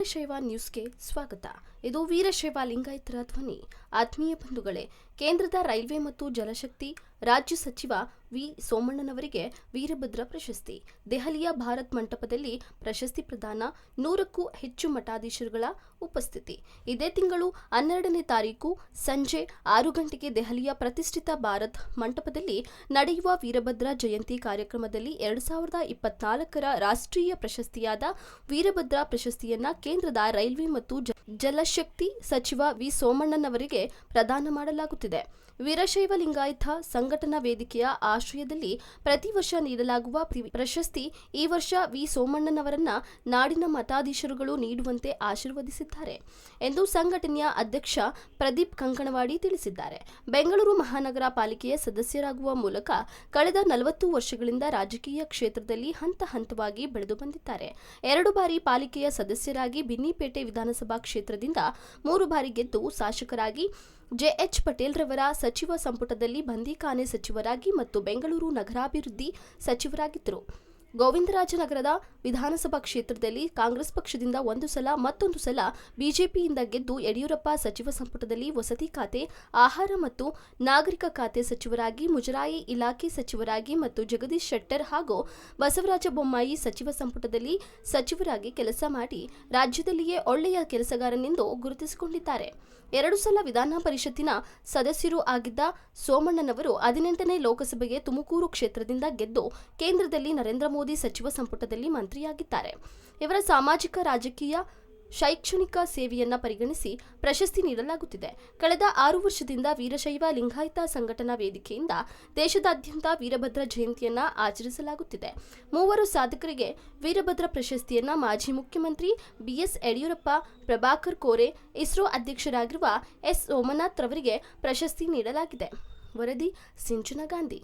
ವೀರಶೈವ ನ್ಯೂಸ್ಗೆ ಸ್ವಾಗತ. ಇದು ವೀರಶೈವ ಲಿಂಗಾಯತರ ಧ್ವನಿ. ಆತ್ಮೀಯ ಬಂಧುಗಳೇ, ಕೇಂದ್ರದ ರೈಲ್ವೆ ಮತ್ತು ಜಲಶಕ್ತಿ ರಾಜ್ಯ ಸಚಿವ ವಿ ಸೋಮಣ್ಣನವರಿಗೆ ವೀರಭದ್ರ ಪ್ರಶಸ್ತಿ. ದೆಹಲಿಯ ಭಾರತ್ ಮಂಟಪದಲ್ಲಿ ಪ್ರಶಸ್ತಿ ಪ್ರದಾನ. 100ಕ್ಕೂ ಹೆಚ್ಚು ಮಠಾಧೀಶರುಗಳ ಉಪಸ್ಥಿತಿ. ಇದೇ ತಿಂಗಳು 12ನೇ ತಾರೀಕು ಸಂಜೆ 6 ಗಂಟೆಗೆ ದೆಹಲಿಯ ಪ್ರತಿಷ್ಠಿತ ಭಾರತ್ ಮಂಟಪದಲ್ಲಿ ನಡೆಯುವ ವೀರಭದ್ರ ಜಯಂತಿ ಕಾರ್ಯಕ್ರಮದಲ್ಲಿ 2024ರ ರಾಷ್ಟ್ರೀಯ ಪ್ರಶಸ್ತಿಯಾದ ವೀರಭದ್ರ ಪ್ರಶಸ್ತಿಯನ್ನ ಕೇಂದ್ರದ ರೈಲ್ವೆ ಮತ್ತು ಜಲಶಕ್ತಿ ಸಚಿವ ವಿ ಸೋಮಣ್ಣನವರಿಗೆ ಪ್ರದಾನ ಮಾಡಲಾಗುತ್ತಿದೆ. ವೀರಶೈವ ಲಿಂಗಾಯತ ಸಂಘಟನಾ ವೇದಿಕೆಯ ಆಶ್ರಯದಲ್ಲಿ ಪ್ರತಿ ವರ್ಷ ನೀಡಲಾಗುವ ಪ್ರಶಸ್ತಿ ಈ ವರ್ಷ ವಿ ಸೋಮಣ್ಣನವರನ್ನ ನಾಡಿನ ಮಠಾಧೀಶರುಗಳು ನೀಡುವಂತೆ ಆಶೀರ್ವದಿಸಿದ್ದಾರೆ ಎಂದು ಸಂಘಟನೆಯ ಅಧ್ಯಕ್ಷ ಪ್ರದೀಪ್ ಕಂಕಣವಾಡಿ ತಿಳಿಸಿದ್ದಾರೆ. ಬೆಂಗಳೂರು ಮಹಾನಗರ ಪಾಲಿಕೆಯ ಸದಸ್ಯರಾಗುವ ಮೂಲಕ ಕಳೆದ 40 ವರ್ಷಗಳಿಂದ ರಾಜಕೀಯ ಕ್ಷೇತ್ರದಲ್ಲಿ ಹಂತ ಹಂತವಾಗಿ ಬೆಳೆದು ಬಂದಿದ್ದಾರೆ. 2 ಬಾರಿ ಪಾಲಿಕೆಯ ಸದಸ್ಯರಾಗಿ ಬಿನ್ನಿಪೇಟೆ ವಿಧಾನಸಭಾ ಕ್ಷೇತ್ರದಿಂದ 3 ಬಾರಿ ಗೆದ್ದು ಶಾಸಕರಾಗಿ, ಜೆಎಚ್ ಪಟೇಲ್ ರವರ ಸಚಿವ ಸಂಪುಟದಲ್ಲಿ ಬಂದೀಖಾನೆ ಸಚಿವರಾಗಿ ಮತ್ತು ಬೆಂಗಳೂರು ನಗರಾಭಿವೃದ್ಧಿ ಸಚಿವರಾಗಿದ್ದರು. ಗೋವಿಂದರಾಜನಗರದ ವಿಧಾನಸಭಾ ಕ್ಷೇತ್ರದಲ್ಲಿ ಕಾಂಗ್ರೆಸ್ ಪಕ್ಷದಿಂದ 1 ಸಲ, ಮತ್ತೊಂದು ಸಲ ಬಿಜೆಪಿಯಿಂದ ಗೆದ್ದು ಯಡಿಯೂರಪ್ಪ ಸಚಿವ ಸಂಪುಟದಲ್ಲಿ ವಸತಿ ಖಾತೆ, ಆಹಾರ ಮತ್ತು ನಾಗರಿಕ ಖಾತೆ ಸಚಿವರಾಗಿ, ಮುಜರಾಯಿ ಇಲಾಖೆ ಸಚಿವರಾಗಿ ಮತ್ತು ಜಗದೀಶ್ ಶೆಟ್ಟರ್ ಹಾಗೂ ಬಸವರಾಜ ಬೊಮ್ಮಾಯಿ ಸಚಿವ ಸಂಪುಟದಲ್ಲಿ ಸಚಿವರಾಗಿ ಕೆಲಸ ಮಾಡಿ ರಾಜ್ಯದಲ್ಲಿಯೇ ಒಳ್ಳೆಯ ಕೆಲಸಗಾರನೆಂದು ಗುರುತಿಸಿಕೊಂಡಿದ್ದಾರೆ. 2 ಸಲ ವಿಧಾನ ಪರಿಷತ್ತಿನ ಸದಸ್ಯರೂ ಆಗಿದ್ದ ಸೋಮಣ್ಣನವರು 18ನೇ ಲೋಕಸಭೆಗೆ ತುಮಕೂರು ಕ್ಷೇತ್ರದಿಂದ ಗೆದ್ದು ಕೇಂದ್ರದಲ್ಲಿ ನರೇಂದ್ರ ಮೋದಿ ಸಚಿವ ಸಂಪುಟದಲ್ಲಿ ಮಂತ್ರಿಯಾಗಿದ್ದಾರೆ. ಇವರ ಸಾಮಾಜಿಕ, ರಾಜಕೀಯ, ಶೈಕ್ಷಣಿಕ ಸೇವೆಯನ್ನ ಪರಿಗಣಿಸಿ ಪ್ರಶಸ್ತಿ ನೀಡಲಾಗುತ್ತಿದೆ. ಕಳೆದ 6 ವರ್ಷದಿಂದ ವೀರಶೈವ ಲಿಂಗಾಯತ ಸಂಘಟನಾ ವೇದಿಕೆಯಿಂದ ದೇಶದಾದ್ಯಂತ ವೀರಭದ್ರ ಜಯಂತಿಯನ್ನ ಆಚರಿಸಲಾಗುತ್ತಿದೆ. 3 ಸಾಧಕರಿಗೆ ವೀರಭದ್ರ ಪ್ರಶಸ್ತಿಯನ್ನ ಮಾಜಿ ಮುಖ್ಯಮಂತ್ರಿ ಬಿಎಸ್ ಯಡಿಯೂರಪ್ಪ, ಪ್ರಭಾಕರ್ ಕೋರೆ, ಇಸ್ರೋ ಅಧ್ಯಕ್ಷರಾಗಿರುವ ಎಸ್ ಸೋಮನಾಥ್ ರವರಿಗೆ ಪ್ರಶಸ್ತಿ ನೀಡಲಾಗಿದೆ. ವರದಿ ಸಿಂಚನ ಗಾಂಧಿ.